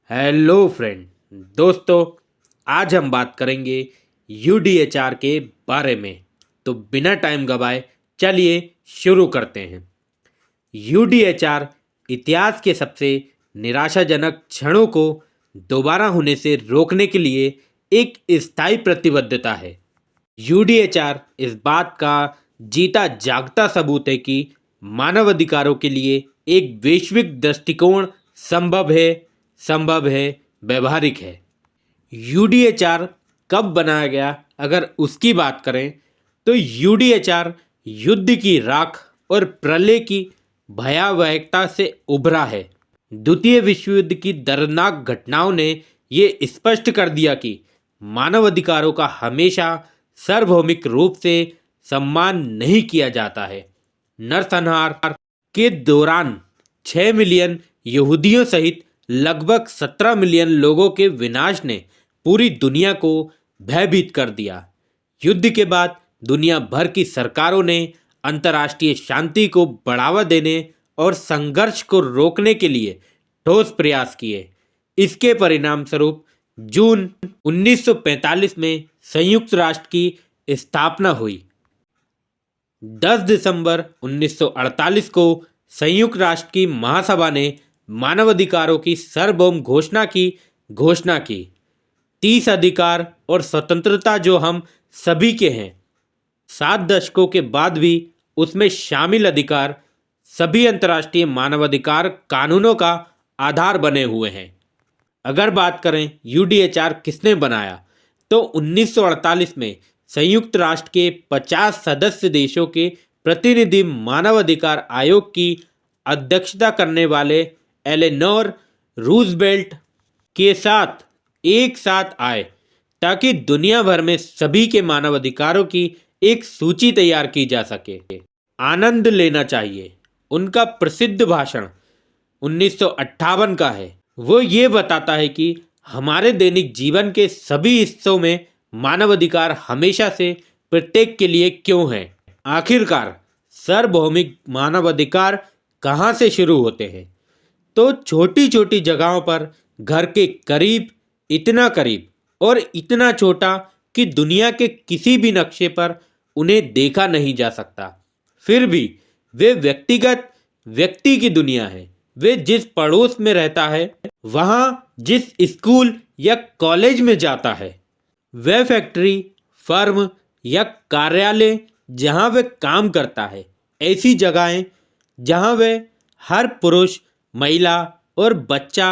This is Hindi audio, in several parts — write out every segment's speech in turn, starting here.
Hello friend. दोस्तों, आज हम बात करेंगे यूडीएचआर के बारे में। तो बिना टाइम गवाए चलिए शुरू करते हैं। यूडीएचआर इतिहास के सबसे निराशाजनक क्षणों को दोबारा होने से रोकने के लिए एक स्थायी प्रतिबद्धता है। यूडीएचआर इस बात का जीता जागता सबूत है कि मानवाधिकारों के लिए एक वैश्विक दृष्टिकोण संभव है, व्यवहारिक है। यूडीएचआर कब बनाया गया, अगर उसकी बात करें तो यूडीएचआर युद्ध की राख और प्रलय की भयावहता से उभरा है। द्वितीय विश्व युद्ध की दर्दनाक घटनाओं ने ये स्पष्ट कर दिया कि मानवाधिकारों का हमेशा सार्वभौमिक रूप से सम्मान नहीं किया जाता है। नरसंहार के दौरान 6 मिलियन यहूदियों सहित लगभग 17 मिलियन लोगों के विनाश ने पूरी दुनिया को भयभीत कर दिया। युद्ध के बाद दुनिया भर की सरकारों ने अंतर्राष्ट्रीय शांति को बढ़ावा देने और संघर्ष को रोकने के लिए ठोस प्रयास किए। इसके परिणाम स्वरूप जून 1945 में संयुक्त राष्ट्र की स्थापना हुई। 10 दिसंबर 1948 को संयुक्त राष्ट्र की महासभा ने मानवाधिकारों की सार्वभौम घोषणा की। 30 अधिकार और स्वतंत्रता जो हम सभी के हैं। 7 दशकों के बाद भी उसमें शामिल अधिकार सभी अंतर्राष्ट्रीय मानवाधिकार कानूनों का आधार बने हुए हैं। अगर बात करें यूडीएचआर किसने बनाया, तो 1948 में संयुक्त राष्ट्र के 50 सदस्य देशों के प्रतिनिधि मानवाधिकार आयोग की अध्यक्षता करने वाले एलेनोर रूजवेल्ट के साथ एक साथ आए ताकि दुनिया भर में सभी के मानवाधिकारों की एक सूची तैयार की जा सके। आनंद लेना चाहिए। उनका प्रसिद्ध भाषण 1958 का है। वो ये बताता है कि हमारे दैनिक जीवन के सभी हिस्सों में मानवाधिकार हमेशा से प्रत्येक के लिए क्यों हैं। आखिरकार सार्वभौमिक मानवाधिकार कहाँ से शुरू होते हैं? तो छोटी छोटी जगहों पर, घर के करीब, इतना करीब और इतना छोटा कि दुनिया के किसी भी नक्शे पर उन्हें देखा नहीं जा सकता। फिर भी वे व्यक्ति की दुनिया है। वे जिस पड़ोस में रहता है, वहाँ जिस स्कूल या कॉलेज में जाता है, वह फैक्ट्री, फर्म या कार्यालय जहाँ वे काम करता है, ऐसी जगहें जहाँ वे हर पुरुष, महिला और बच्चा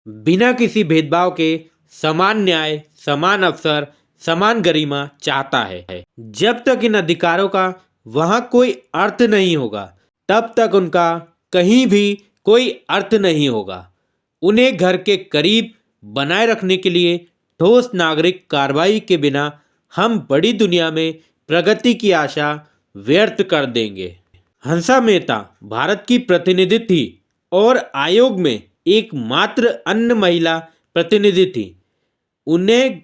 बिना किसी भेदभाव के समान न्याय, समान अवसर, समान गरिमा चाहता है। जब तक इन अधिकारों का वहाँ कोई अर्थ नहीं होगा, तब तक उनका कहीं भी कोई अर्थ नहीं होगा। उन्हें घर के करीब बनाए रखने के लिए ठोस नागरिक कार्रवाई के बिना हम बड़ी दुनिया में प्रगति की आशा व्यर्थ कर देंगे। हंसा मेहता भारत की प्रतिनिधि थी और आयोग में एकमात्र अन्य महिला प्रतिनिधि थी। उन्हें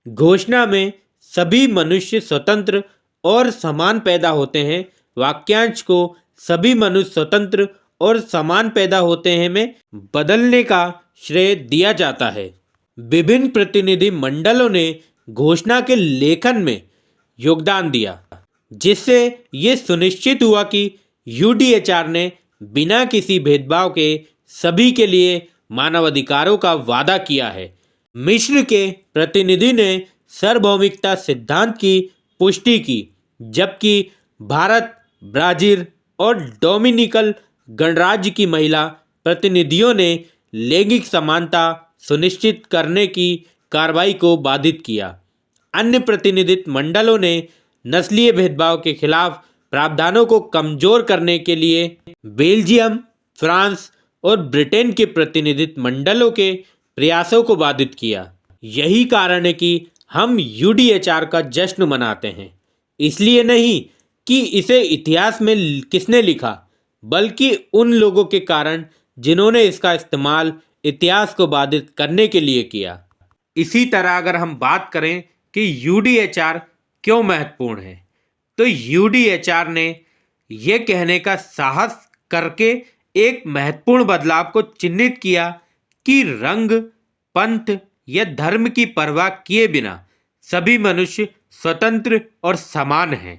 घोषणा में सभी मनुष्य स्वतंत्र और समान पैदा होते हैं वाक्यांश को सभी मनुष्य स्वतंत्र और समान पैदा होते हैं में बदलने का श्रेय दिया जाता है। विभिन्न प्रतिनिधि मंडलों ने घोषणा के लेखन में योगदान दिया, जिससे ये सुनिश्चित हुआ कि यूडीएचआर ने बिना किसी भेदभाव के सभी के लिए मानवाधिकारों का वादा किया है। मिस्र के प्रतिनिधि ने सार्वभौमिकता सिद्धांत की पुष्टि की, जबकि भारत, ब्राजील और डोमिनिकन गणराज्य की महिला प्रतिनिधियों ने लैंगिक समानता सुनिश्चित करने की कार्रवाई को बाधित किया। अन्य प्रतिनिधित्व मंडलों ने नस्लीय भेदभाव के खिलाफ प्रावधानों को कमजोर करने के लिए बेल्जियम, फ्रांस और ब्रिटेन के प्रतिनिधित्व मंडलों के प्रयासों को बाधित किया। यही कारण है कि हम यूडीएचआर का जश्न मनाते हैं। इसलिए नहीं कि इसे इतिहास में किसने लिखा, बल्कि उन लोगों के कारण जिन्होंने इसका इस्तेमाल इतिहास को बाधित करने के लिए किया। इसी तरह अगर हम बात करें कि यूडीएचआर क्यों महत्वपूर्ण है, तो यूडीएचआर ने यह कहने का साहस करके एक महत्वपूर्ण बदलाव को चिन्हित किया कि रंग, पंथ या धर्म की परवाह किए बिना सभी मनुष्य स्वतंत्र और समान हैं।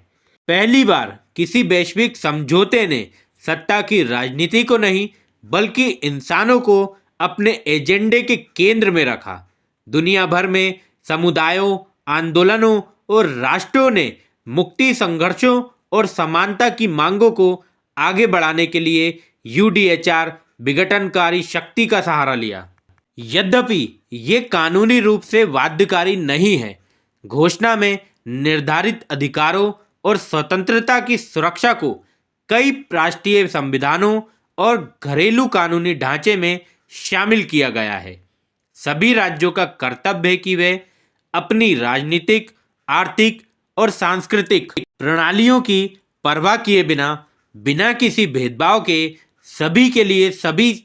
पहली बार किसी वैश्विक समझौते ने सत्ता की राजनीति को नहीं बल्कि इंसानों को अपने एजेंडे के केंद्र में रखा। दुनिया भर में समुदायों, आंदोलनों और राष्ट्रों ने मुक्ति संघर्षों और समानता की मांगों को आगे बढ़ाने के लिए यूडीएचआर विघटनकारी शक्ति का सहारा लिया। यद्यपि ये कानूनी रूप से बाध्यकारी नहीं है, घोषणा में निर्धारित अधिकारों और स्वतंत्रता की सुरक्षा को कई राष्ट्रीय संविधानों और घरेलू कानूनी ढांचे में शामिल किया गया है। सभी राज्यों का कर्तव्य है कि वे अपनी राजनीतिक, आर्थिक और सांस्कृतिक प्रणालियों की परवाह किए बिना बिना किसी भेदभाव के सभी के लिए सभी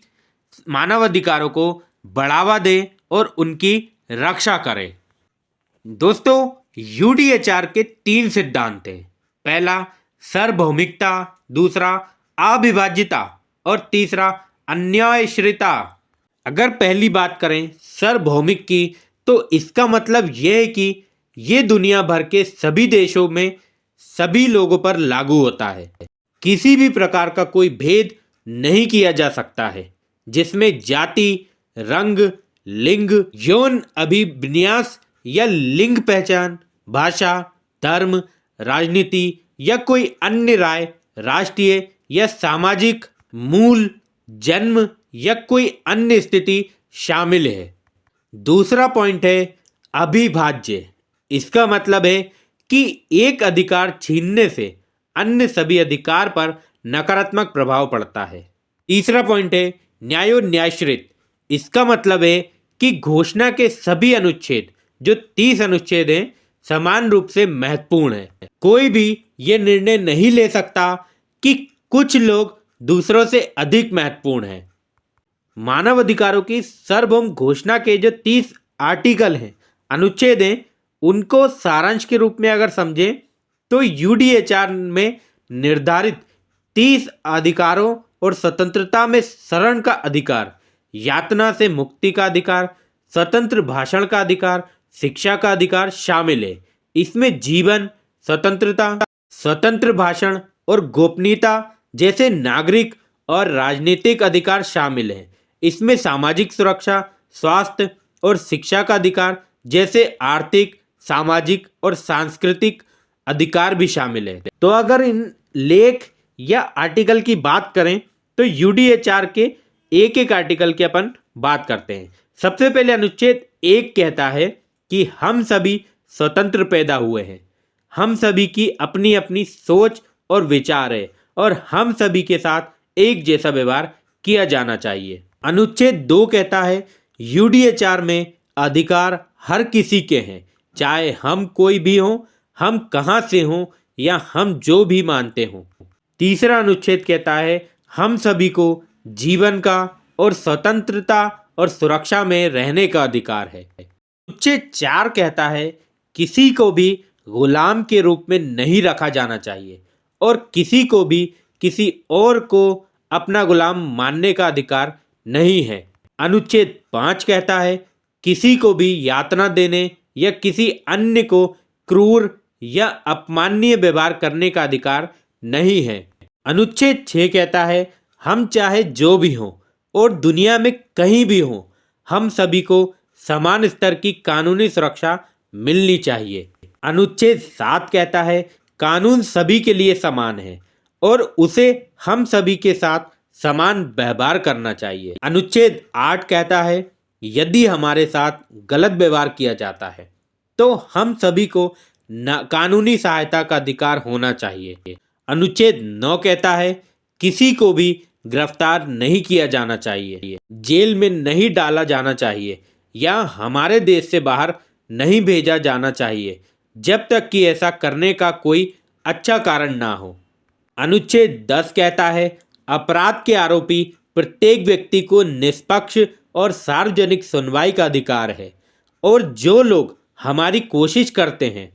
मानवाधिकारों को बढ़ावा दें और उनकी रक्षा करें। दोस्तों, यूडीएचआर के 3 सिद्धांत हैं। पहला सार्वभौमिकता, दूसरा अविभाज्यता और तीसरा अन्यायश्रिता। अगर पहली बात करें सार्वभौमिक की, तो इसका मतलब यह है कि ये दुनिया भर के सभी देशों में सभी लोगों पर लागू होता है। किसी भी प्रकार का कोई भेद नहीं किया जा सकता है, जिसमें जाति, रंग, लिंग, यौन अभिविन्यास या लिंग पहचान, भाषा, धर्म, राजनीति या कोई अन्य राय, राष्ट्रीय या सामाजिक मूल, जन्म या कोई अन्य स्थिति शामिल है। दूसरा पॉइंट है अविभाज्य। इसका मतलब है कि एक अधिकार छीनने से अन्य सभी अधिकार पर नकारात्मक प्रभाव पड़ता है। तीसरा पॉइंट है न्यायोन्याश्रित। इसका मतलब है कि घोषणा के सभी अनुच्छेद, जो 30 अनुच्छेद हैं, समान रूप से महत्वपूर्ण है। कोई भी ये निर्णय नहीं ले सकता कि कुछ लोग दूसरों से अधिक महत्वपूर्ण हैं। मानव अधिकारों की सार्वभौम घोषणा के जो 30 आर्टिकल हैं, अनुच्छेद हैं, उनको सारांश के रूप में अगर समझें तो यूडीएचआर में निर्धारित 30 अधिकारों और स्वतंत्रता में शरण का अधिकार, यातना से मुक्ति का अधिकार, स्वतंत्र भाषण का अधिकार, शिक्षा का अधिकार शामिल है। इसमें जीवन, स्वतंत्रता, स्वतंत्र भाषण और गोपनीयता जैसे नागरिक और राजनीतिक अधिकार शामिल हैं। इसमें सामाजिक सुरक्षा, स्वास्थ्य और शिक्षा का अधिकार जैसे आर्थिक, सामाजिक और सांस्कृतिक अधिकार भी शामिल है। तो अगर इन लेख या आर्टिकल की बात करें तो यूडीएचआर के एक एक आर्टिकल की अपन बात करते हैं। सबसे पहले अनुच्छेद 1 कहता है कि हम सभी स्वतंत्र पैदा हुए हैं, हम सभी की अपनी अपनी सोच और विचार है और हम सभी के साथ एक जैसा व्यवहार किया जाना चाहिए। अनुच्छेद 2 कहता है यूडीएचआर में अधिकार हर किसी के हैं, चाहे हम कोई भी हों, हम कहाँ से हों या हम जो भी मानते हों। तीसरा अनुच्छेद कहता है हम सभी को जीवन का और स्वतंत्रता और सुरक्षा में रहने का अधिकार है। अनुच्छेद 4 कहता है किसी को भी गुलाम के रूप में नहीं रखा जाना चाहिए और किसी को भी किसी और को अपना गुलाम मानने का अधिकार नहीं है। अनुच्छेद 5 कहता है किसी को भी यातना देने या किसी अन्य को क्रूर या अपमाननीय व्यवहार करने का अधिकार नहीं है। अनुच्छेद 6 कहता है हम चाहे जो भी हों और दुनिया में कहीं भी हों, हम सभी को समान स्तर की कानूनी सुरक्षा मिलनी चाहिए। अनुच्छेद 7 कहता है कानून सभी के लिए समान है और उसे हम सभी के साथ समान व्यवहार करना चाहिए। अनुच्छेद 8 कहता है यदि हमारे साथ गलत व्यवहार किया जाता है तो हम सभी को कानूनी सहायता का अधिकार होना चाहिए। अनुच्छेद 9 कहता है किसी को भी गिरफ्तार नहीं किया जाना चाहिए, जेल में नहीं डाला जाना चाहिए या हमारे देश से बाहर नहीं भेजा जाना चाहिए जब तक कि ऐसा करने का कोई अच्छा कारण ना हो। अनुच्छेद 10 कहता है अपराध के आरोपी प्रत्येक व्यक्ति को निष्पक्ष और सार्वजनिक सुनवाई का अधिकार है और जो लोग हमारी कोशिश करते हैं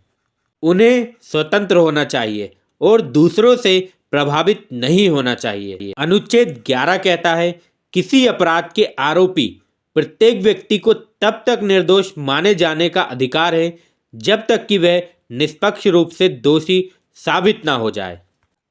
उन्हें स्वतंत्र होना चाहिए और दूसरों से प्रभावित नहीं होना चाहिए। अनुच्छेद 11 कहता है किसी अपराध के आरोपी प्रत्येक व्यक्ति को तब तक निर्दोष माने जाने का अधिकार है जब तक कि वह निष्पक्ष रूप से दोषी साबित ना हो जाए।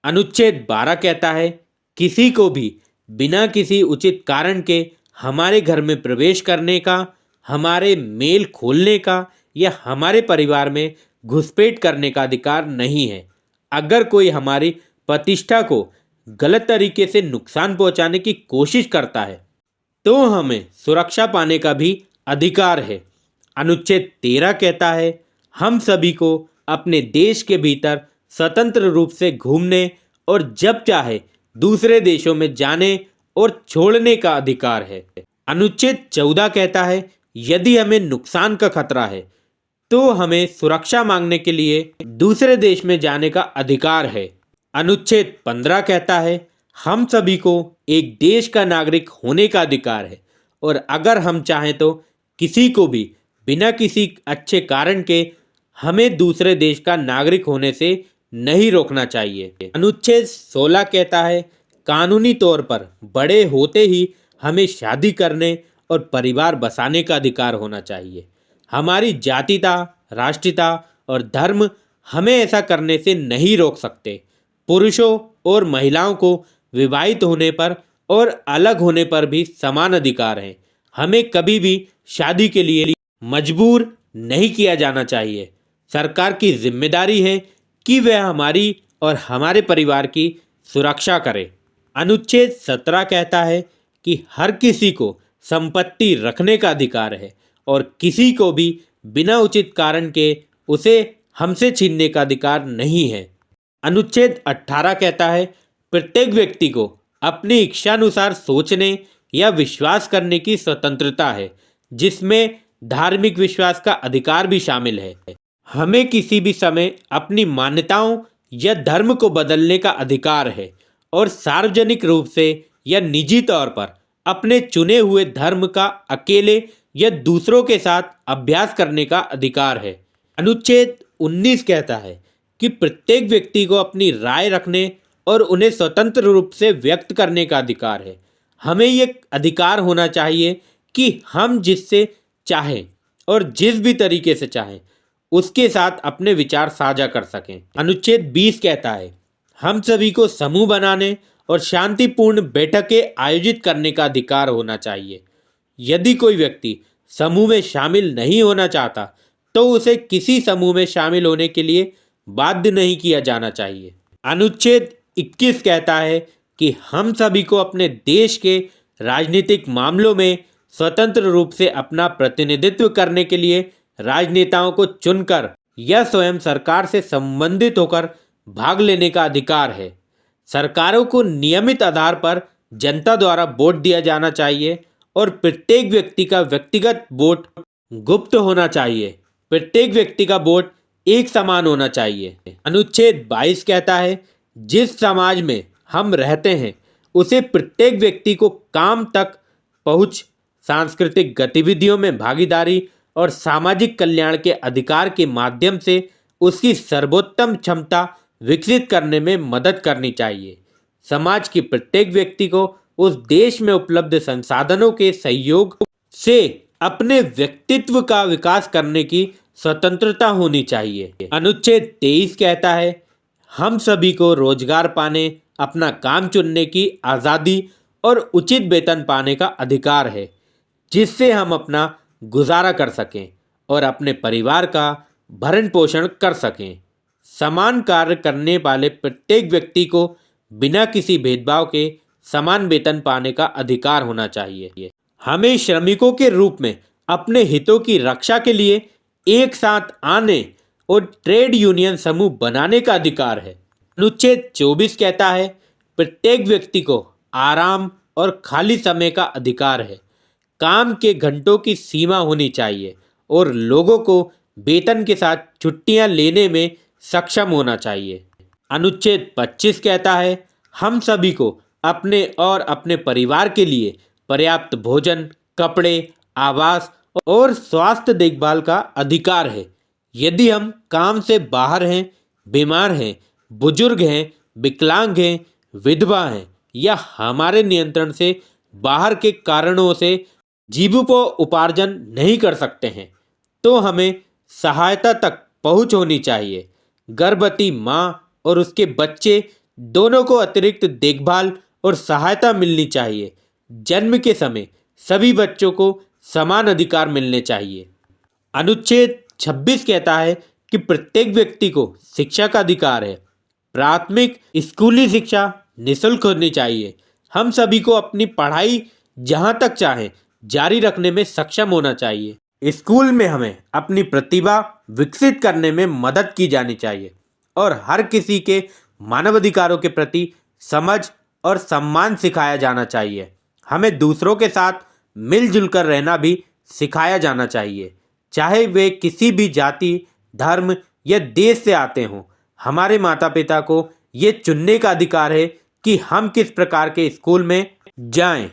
अनुच्छेद 12 कहता है, किसी को भी बिना किसी उचित कारण के हमारे घर में प्रवेश करने का, हमारे मेल खोलने का या हमारे परिवार में घुसपैठ करने का अधिकार नहीं है। अगर कोई हमारी प्रतिष्ठा को गलत तरीके से नुकसान पहुंचाने की कोशिश करता है तो हमें सुरक्षा पाने का भी अधिकार है। अनुच्छेद 13 कहता है, हम सभी को अपने देश के भीतर स्वतंत्र रूप से घूमने और जब चाहे दूसरे देशों में जाने और छोड़ने का अधिकार है। अनुच्छेद 14 कहता है, यदि हमें नुकसान का खतरा है तो हमें सुरक्षा मांगने के लिए दूसरे देश में जाने का अधिकार है। अनुच्छेद 15 कहता है, हम सभी को एक देश का नागरिक होने का अधिकार है और अगर हम चाहें तो किसी को भी बिना किसी अच्छे कारण के हमें दूसरे देश का नागरिक होने से नहीं रोकना चाहिए। अनुच्छेद 16 कहता है, कानूनी तौर पर बड़े होते ही हमें शादी करने और परिवार बसाने का अधिकार होना चाहिए। हमारी जातिता, राष्ट्रीयता और धर्म हमें ऐसा करने से नहीं रोक सकते। पुरुषों और महिलाओं को विवाहित होने पर और अलग होने पर भी समान अधिकार हैं। हमें कभी भी शादी के लिए मजबूर नहीं किया जाना चाहिए। सरकार की जिम्मेदारी है कि वह हमारी और हमारे परिवार की सुरक्षा करे। अनुच्छेद 17 कहता है कि हर किसी को संपत्ति रखने का अधिकार है और किसी को भी बिना उचित कारण के उसे हमसे छीनने का अधिकार नहीं है। अनुच्छेद 18 कहता है, प्रत्येक व्यक्ति को अपनी इच्छानुसार सोचने या विश्वास करने की स्वतंत्रता है, जिसमें धार्मिक विश्वास का अधिकार भी शामिल है। हमें किसी भी समय अपनी मान्यताओं या धर्म को बदलने का अधिकार है और सार्वजनिक रूप से या निजी तौर पर अपने चुने हुए धर्म का अकेले या दूसरों के साथ अभ्यास करने का अधिकार है। अनुच्छेद 19 कहता है कि प्रत्येक व्यक्ति को अपनी राय रखने और उन्हें स्वतंत्र रूप से व्यक्त करने का अधिकार है। हमें ये अधिकार होना चाहिए कि हम जिससे चाहें और जिस भी तरीके से चाहें उसके साथ अपने विचार साझा कर सकें। अनुच्छेद 20 कहता है, हम सभी को समूह बनाने और शांतिपूर्ण बैठकें आयोजित करने का अधिकार होना चाहिए। यदि कोई व्यक्ति समूह में शामिल नहीं होना चाहता तो उसे किसी समूह में शामिल होने के लिए बाध्य नहीं किया जाना चाहिए। अनुच्छेद 21 कहता है कि हम सभी को अपने देश के राजनीतिक मामलों में स्वतंत्र रूप से अपना प्रतिनिधित्व करने के लिए राजनेताओं को चुनकर या स्वयं सरकार से संबंधित होकर भाग लेने का अधिकार है। सरकारों को नियमित आधार पर जनता द्वारा वोट दिया जाना चाहिए और प्रत्येक व्यक्ति का व्यक्तिगत वोट गुप्त होना चाहिए। प्रत्येक व्यक्ति का वोट एक समान होना चाहिए। अनुच्छेद 22 कहता है, जिस समाज में हम रहते हैं उसे प्रत्येक व्यक्ति को काम तक पहुंच, सांस्कृतिक गतिविधियों में भागीदारी और सामाजिक कल्याण के अधिकार के माध्यम से उसकी सर्वोत्तम क्षमता विकसित करने में मदद करनी चाहिए। समाज के प्रत्येक व्यक्ति को उस देश में उपलब्ध संसाधनों के सहयोग से अपने व्यक्तित्व का विकास करने की स्वतंत्रता होनी चाहिए। अनुच्छेद 23 कहता है, हम सभी को रोजगार पाने, अपना काम चुनने की आज़ादी और उचित वेतन पाने का अधिकार है, जिससे हम अपना गुजारा कर सकें और अपने परिवार का भरण पोषण कर सकें। समान कार्य करने वाले प्रत्येक व्यक्ति को बिना किसी भेदभाव के समान वेतन पाने का अधिकार होना चाहिए। हमें श्रमिकों के रूप में अपने हितों की रक्षा के लिए एक साथ आने और ट्रेड यूनियन समूह बनाने का अधिकार है। अनुच्छेद 24 कहता है, प्रत्येक व्यक्ति को आराम और खाली समय का अधिकार है। काम के घंटों की सीमा होनी चाहिए और लोगों को वेतन के साथ छुट्टियां लेने में सक्षम होना चाहिए। अनुच्छेद 25 कहता है, हम सभी को अपने और अपने परिवार के लिए पर्याप्त भोजन, कपड़े, आवास और स्वास्थ्य देखभाल का अधिकार है। यदि हम काम से बाहर हैं, बीमार हैं, बुजुर्ग हैं, विकलांग हैं, विधवा हैं या हमारे नियंत्रण से बाहर के कारणों से जीविकोपार्जन नहीं कर सकते हैं तो हमें सहायता तक पहुंच होनी चाहिए। गर्भवती माँ और उसके बच्चे दोनों को अतिरिक्त देखभाल और सहायता मिलनी चाहिए। जन्म के समय सभी बच्चों को समान अधिकार मिलने चाहिए। अनुच्छेद 26 कहता है कि प्रत्येक व्यक्ति को शिक्षा का अधिकार है। प्राथमिक स्कूली शिक्षा निःशुल्क होनी चाहिए। हम सभी को अपनी पढ़ाई जहाँ तक चाहें जारी रखने में सक्षम होना चाहिए। स्कूल में हमें अपनी प्रतिभा विकसित करने में मदद की जानी चाहिए और हर किसी के मानवाधिकारों के प्रति समझ और सम्मान सिखाया जाना चाहिए। हमें दूसरों के साथ मिलजुल कर रहना भी सिखाया जाना चाहिए, चाहे वे किसी भी जाति, धर्म या देश से आते हों। हमारे माता पिता को ये चुनने का अधिकार है कि हम किस प्रकार के स्कूल में जाएं।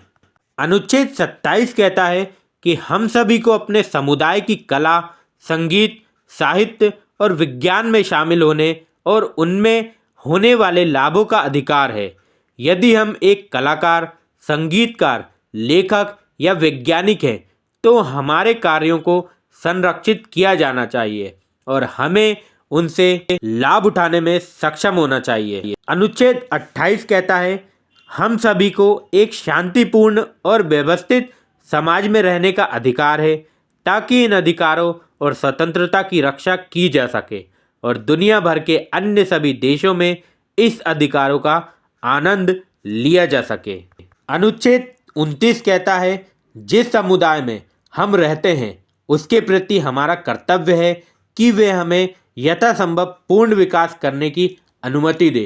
अनुच्छेद 27 कहता है कि हम सभी को अपने समुदाय की कला, संगीत, साहित्य और विज्ञान में शामिल होने और उनमें होने वाले लाभों का अधिकार है। यदि हम एक कलाकार, संगीतकार, लेखक या वैज्ञानिक हैं तो हमारे कार्यों को संरक्षित किया जाना चाहिए और हमें उनसे लाभ उठाने में सक्षम होना चाहिए। अनुच्छेद 28 कहता है हम सभी को एक शांतिपूर्ण और व्यवस्थित समाज में रहने का अधिकार है ताकि इन अधिकारों और स्वतंत्रता की रक्षा की जा सके और दुनिया भर के अन्य सभी देशों में इस अधिकारों का आनंद लिया जा सके। अनुच्छेद 29 कहता है जिस समुदाय में हम रहते हैं उसके प्रति हमारा कर्तव्य है कि वे हमें यथासंभव पूर्ण विकास करने की अनुमति दे।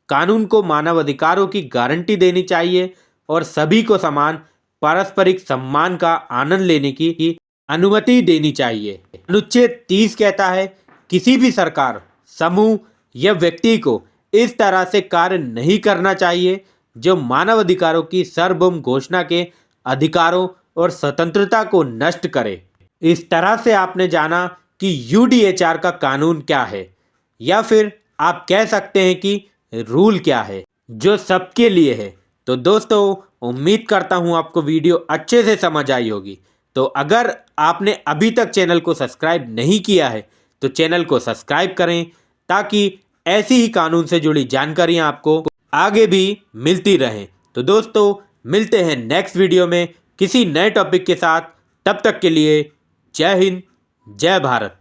कानून को मानव अधिकारों की गारंटी देनी चाहिए और सभी को समान पारस्परिक सम्मान का आनंद लेने की अनुमति देनी चाहिए। अनुच्छेद 30 कहता है किसी भी सरकार, समूह या व्यक्ति को इस तरह से कार्य नहीं करना चाहिए जो मानव अधिकारों की सार्वभौम घोषणा के अधिकारों और स्वतंत्रता को नष्ट करे। इस तरह से आपने जाना कि यूडीएचआर का कानून क्या है, या फिर आप कह सकते हैं कि रूल क्या है जो सबके लिए है। तो दोस्तों, उम्मीद करता हूँ आपको वीडियो अच्छे से समझ आई होगी। तो अगर आपने अभी तक चैनल को सब्सक्राइब नहीं किया है तो चैनल को सब्सक्राइब करें ताकि ऐसी ही कानून से जुड़ी जानकारियाँ आपको आगे भी मिलती रहें। तो दोस्तों, मिलते हैं नेक्स्ट वीडियो में किसी नए टॉपिक के साथ। तब तक के लिए जय हिंद, जय भारत।